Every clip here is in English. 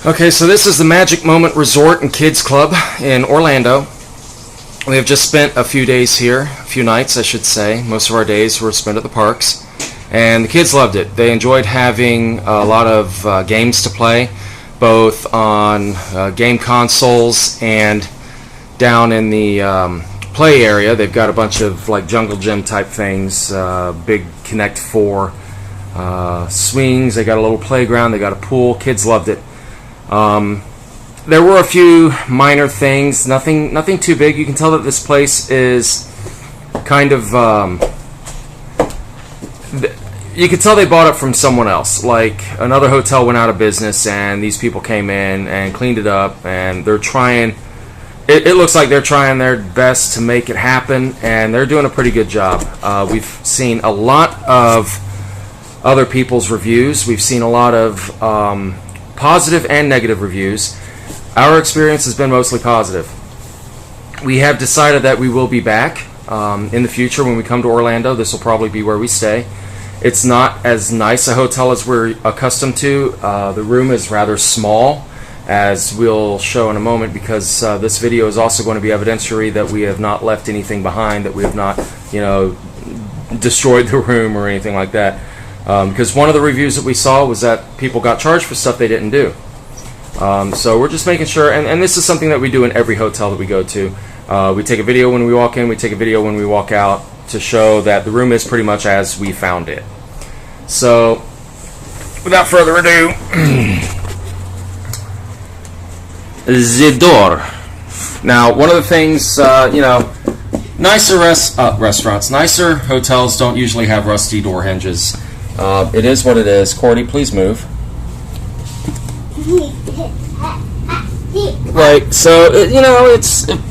Okay, so this is the Magic Moment Resort and Kids Club in Orlando. We have just spent a few days here, a few nights I should say. Most of our days were spent at the parks. And the kids loved it. They enjoyed having a lot of games to play, both on game consoles and down in the play area. They've got a bunch of like jungle gym type things, big Connect 4 swings. They got a little playground. They got a pool. Kids loved it. There were a few minor things, nothing too big. You can tell that this place is kind of, you could tell they bought it from someone else. Like another hotel went out of business and these people came in and cleaned it up, and they're trying, it looks like they're trying their best to make it happen, and they're doing a pretty good job. We've seen a lot of other people's reviews. We've seen a lot of positive and negative reviews. Our experience has been mostly positive. We have decided that we will be back in the future when we come to Orlando. This will probably be where we stay. It's not as nice a hotel as we're accustomed to. The room is rather small, as we'll show in a moment, because this video is also going to be evidentiary that we have not left anything behind, that we have not, destroyed the room or anything like that. Because one of the reviews that we saw was that people got charged for stuff they didn't do. So we're just making sure, and this is something that we do in every hotel that we go to. We take a video when we walk in, we take a video when we walk out, to show that the room is pretty much as we found it. So, without further ado, the door. Now, one of the things, nicer restaurants, nicer hotels don't usually have rusty door hinges. It is what it is. Cordy, please move. Right, so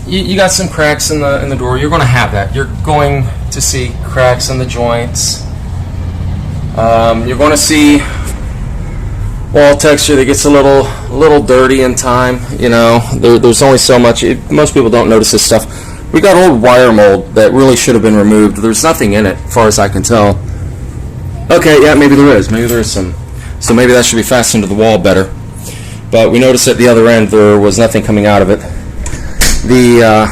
you got some cracks in the door. You're going to have that. You're going to see cracks in the joints. You're going to see wall texture that gets a little dirty in time. There's only so much. Most people don't notice this stuff. We got old wire mold that really should have been removed. There's nothing in it, as far as I can tell. Okay, yeah, maybe there is. Maybe there is some. So maybe that should be fastened to the wall better. But we noticed at the other end there was nothing coming out of it. The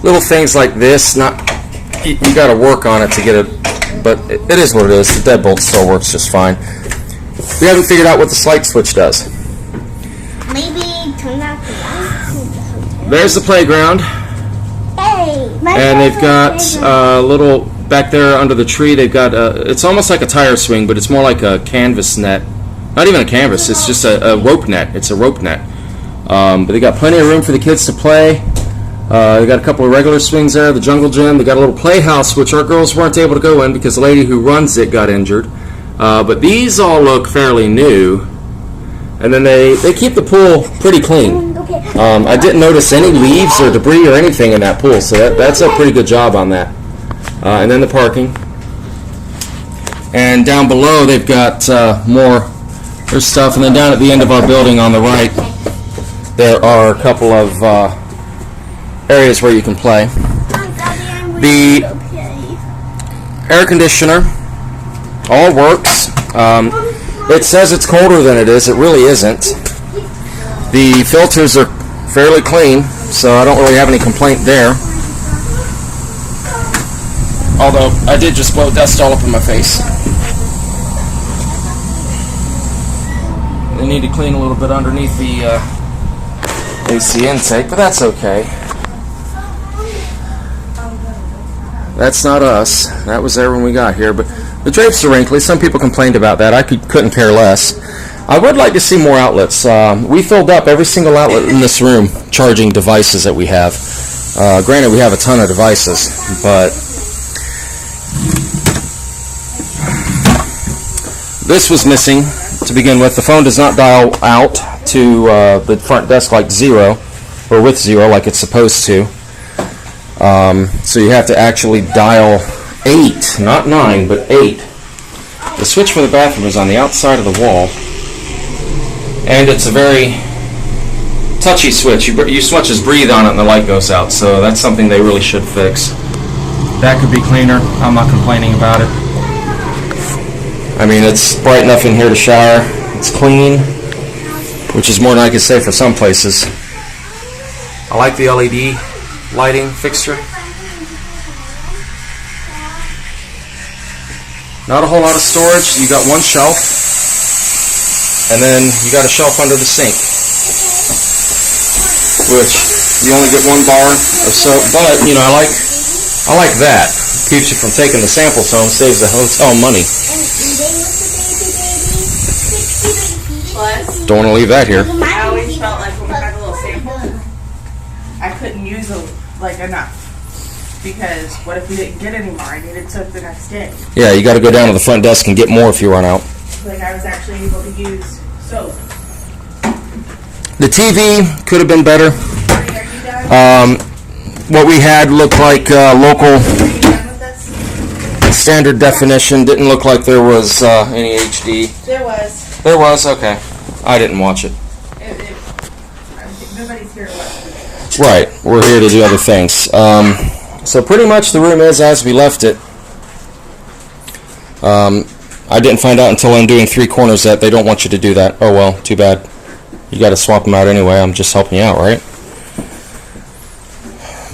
little things like this, you got to work on it to get it, but it is what it is. The deadbolt still works just fine. We haven't figured out what the light switch does. Maybe turn out the lights. There's the playground. Hey, and they've got a little, back there under the tree, they've got, it's almost like a tire swing, but it's more like a canvas net. Not even a canvas, it's just a rope net. It's a rope net. But they got plenty of room for the kids to play. They got a couple of regular swings there, the jungle gym. They got a little playhouse, which our girls weren't able to go in because the lady who runs it got injured. But these all look fairly new. And then they keep the pool pretty clean. I didn't notice any leaves or debris or anything in that pool, so that's a pretty good job on that. And then the parking. And down below they've got more. There's stuff, and then down at the end of our building on the right, there are a couple of areas where you can play. The air conditioner all works. It says it's colder than it is. It really isn't. The filters are fairly clean, so I don't really have any complaint there. Although I did just blow dust all up in my face. They need to clean a little bit underneath the AC intake, but that's okay. That's not us. That was there when we got here. But the drapes are wrinkly. Some people complained about that. I couldn't care less. I would like to see more outlets. We filled up every single outlet in this room, charging devices that we have. Granted, we have a ton of devices, but this was missing. To begin with, the phone does not dial out to the front desk like 0, or with 0 like it's supposed to. So you have to actually dial 8, not 9, but 8. The switch for the bathroom is on the outside of the wall, and it's a very touchy switch. You so much as breathe on it and the light goes out, so that's something they really should fix. That could be cleaner. I'm not complaining about it. I mean, it's bright enough in here to shower. It's clean. which is more than I can say for some places. I like the LED lighting fixture. Not a whole lot of storage. You got one shelf, and then you got a shelf under the sink, which you only get one bar of soap. But you know, I like that. Keeps you from taking the samples home. Saves the hotel money. Plus, Don't want to leave that here. I always felt like when we had a little sample, I couldn't use enough. Because what if we didn't get any more? I needed soap the next day. Yeah, you got to go down to the front desk and get more if you run out. Like I was actually able to use soap. The TV could have been better. Are you done? What we had looked like local Are you done with this? standard definition. Didn't look like there was any HD. There was. There was? Okay. I didn't watch it. Nobody's here to watch it. Right. We're here to do other things. So pretty much the room is as we left it. I didn't find out until I'm doing 3 corners that they don't want you to do that. Oh well, too bad. You got to swap them out anyway. I'm just helping you out, right?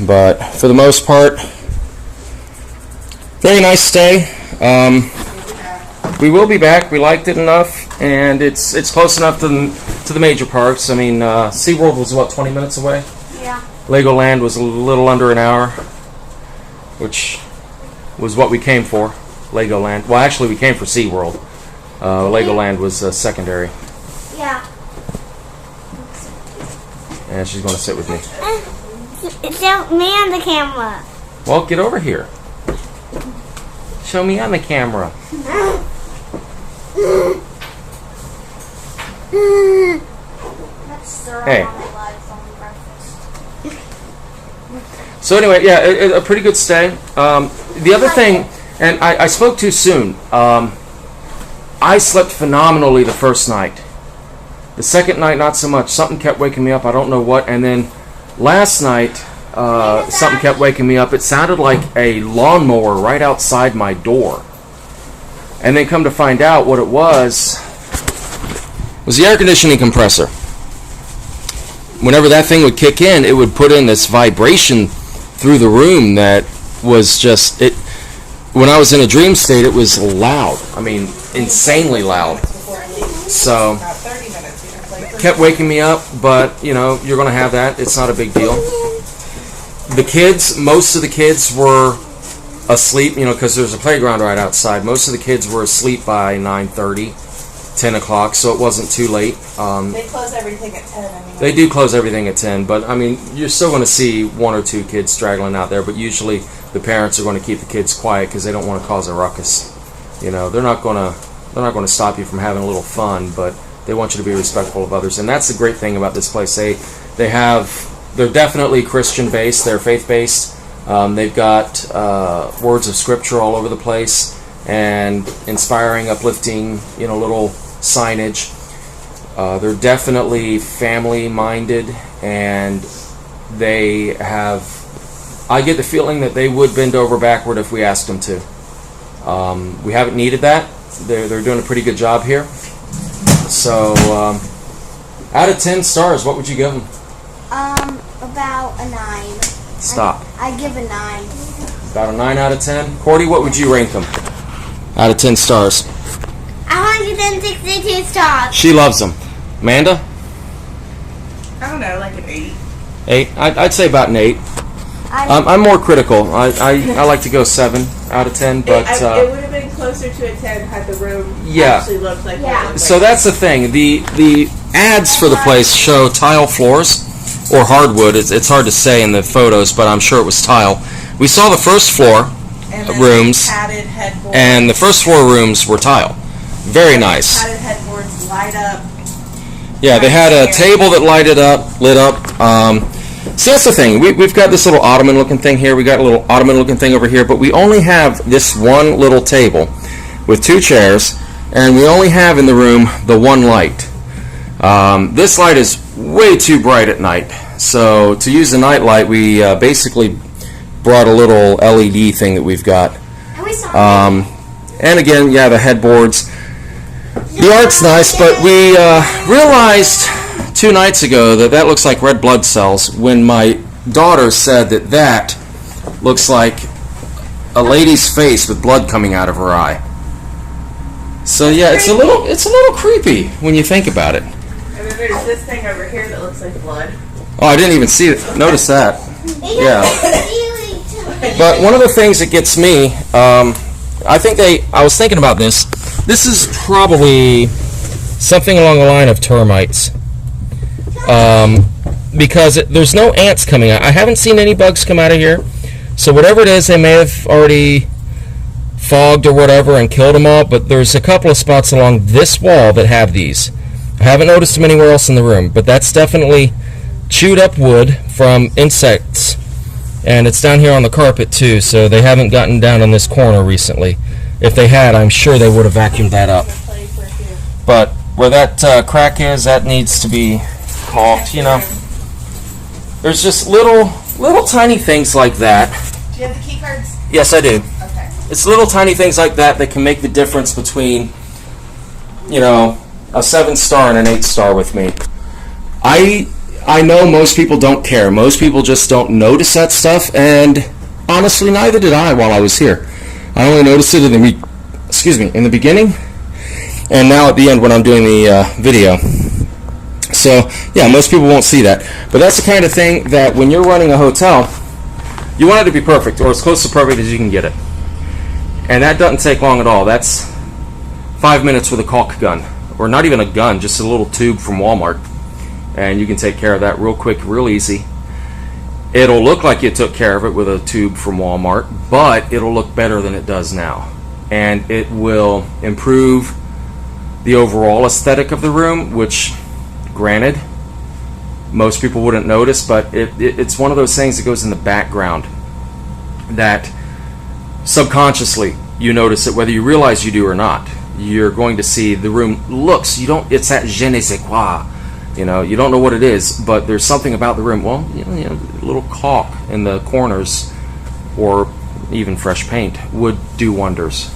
But for the most part, very nice stay. We will be back. We liked it enough, and it's close enough to the major parks. I mean, SeaWorld was what, 20 minutes away? Yeah. Legoland was a little under an hour, which was what we came for. Legoland. Well, actually, we came for SeaWorld. Legoland was secondary. Yeah. And she's going to sit with me. Show me on the camera. Well, get over here. Show me on the camera. Hey. So anyway, yeah, a pretty good stay. The other thing, and I spoke too soon. I slept phenomenally the first night. The second night, not so much. Something kept waking me up. I don't know what. And then last night, something kept waking me up. It sounded like a lawnmower right outside my door. And then come to find out what it was the air conditioning compressor. Whenever that thing would kick in, it would put in this vibration through the room that was just it. When I was in a dream state, it was loud. I mean, insanely loud. So kept waking me up, but you know, you're going to have that. It's not a big deal. The kids, most of the kids were asleep, you know, because there's a playground right outside. Most of the kids were asleep by 9:30, 10 o'clock, so it wasn't too late. They close everything at 10 anyway. They do close everything at 10, but I mean, you're still going to see 1 or 2 kids straggling out there, but usually the parents are going to keep the kids quiet because they don't want to cause a ruckus. You know, they're not going to stop you from having a little fun, but they want you to be respectful of others. And that's the great thing about this place. They're definitely Christian based, they're faith based. They've got words of scripture all over the place and inspiring, uplifting, you know, little signage. They're definitely family minded, and they have, I get the feeling that they would bend over backward if we asked them to. We haven't needed that. They're doing a pretty good job here. So out of 10 stars, what would you give them? About a 9. Stop. I give a 9. About a 9 out of 10. Cordy, what would you rank them? Out of 10 stars. 162 stars. She loves them. Amanda? I don't know, like an 8. 8? I'd say about an 8. I'm more critical. I like to go 7 out of 10, but it would have been closer to a 10 had the room actually looked like what it looked so like. that's the thing. The ads for the place show tile floors or hardwood. It's hard to say in the photos, but I'm sure it was tile. We saw the first floor And then rooms, padded headboards. and the first floor rooms were tile. Very nice. Padded headboards light up. Yeah, they had a table that lit up. So that's the thing. We've got this little ottoman-looking thing here. We got a little ottoman-looking thing over here, but we only have this one little table with 2 chairs, and we only have in the room the one light. This light is way too bright at night, so to use the night light, we basically brought a little LED thing that we've got. And we saw And again, yeah, the headboards. The art's nice, but we realized 2 nights ago that that looks like red blood cells when my daughter said that that looks like a lady's face with blood coming out of her eye. So yeah, it's a little creepy when you think about it. And then there's this thing over here that looks like blood. Oh, I didn't even see it. Notice that. Yeah. But one of the things that gets me, I was thinking about this. This is probably something along the line of termites. Because there's no ants coming out. I haven't seen any bugs come out of here. So whatever it is, they may have already fogged or whatever and killed them all, but there's a couple of spots along this wall that have these. I haven't noticed them anywhere else in the room, but that's definitely chewed up wood from insects. And it's down here on the carpet too, so they haven't gotten down in this corner recently. If they had, I'm sure they would have vacuumed that up. But where that crack is, that needs to be caulked, you know. There's just little tiny things like that. Do you have the key cards? Yes, I do. Okay. It's little tiny things like that that can make the difference between, you know, a 7-star and an 8-star with me. I know most people don't care. Most people just don't notice that stuff, and honestly, neither did I while I was here. I only noticed it in the beginning, and now at the end when I'm doing the video. So yeah, most people won't see that, but that's the kind of thing that when you're running a hotel, you want it to be perfect, or as close to perfect as you can get it. And that doesn't take long at all. That's 5 minutes with a caulk gun, or not even a gun, just a little tube from Walmart. And you can take care of that real quick, real easy. It'll look like you took care of it with a tube from Walmart, but it'll look better than it does now. And it will improve the overall aesthetic of the room, which, granted, most people wouldn't notice, but it's one of those things that goes in the background that subconsciously you notice it, whether you realize you do or not. You're going to see the room looks, it's that je ne sais quoi. You know, you don't know what it is, but there's something about the room. Well, you know, a little caulk in the corners or even fresh paint would do wonders.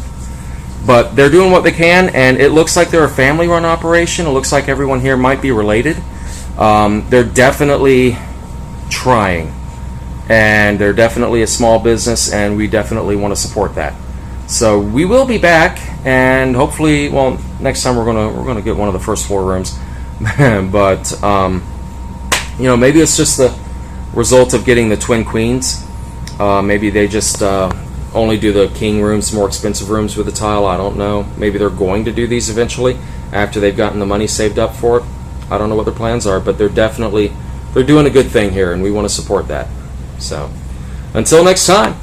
But they're doing what they can, and it looks like they're a family-run operation. It looks like everyone here might be related. They're definitely trying, and they're definitely a small business, and we definitely want to support that. So we will be back, and hopefully, well, next time we're gonna get one of the first floor rooms. But you know, maybe it's just the result of getting the twin queens. Maybe they just only do the king rooms, more expensive rooms with the tile. I don't know. Maybe they're going to do these eventually after they've gotten the money saved up for it. I don't know what their plans are, but they're doing a good thing here, and we want to support that. So until next time.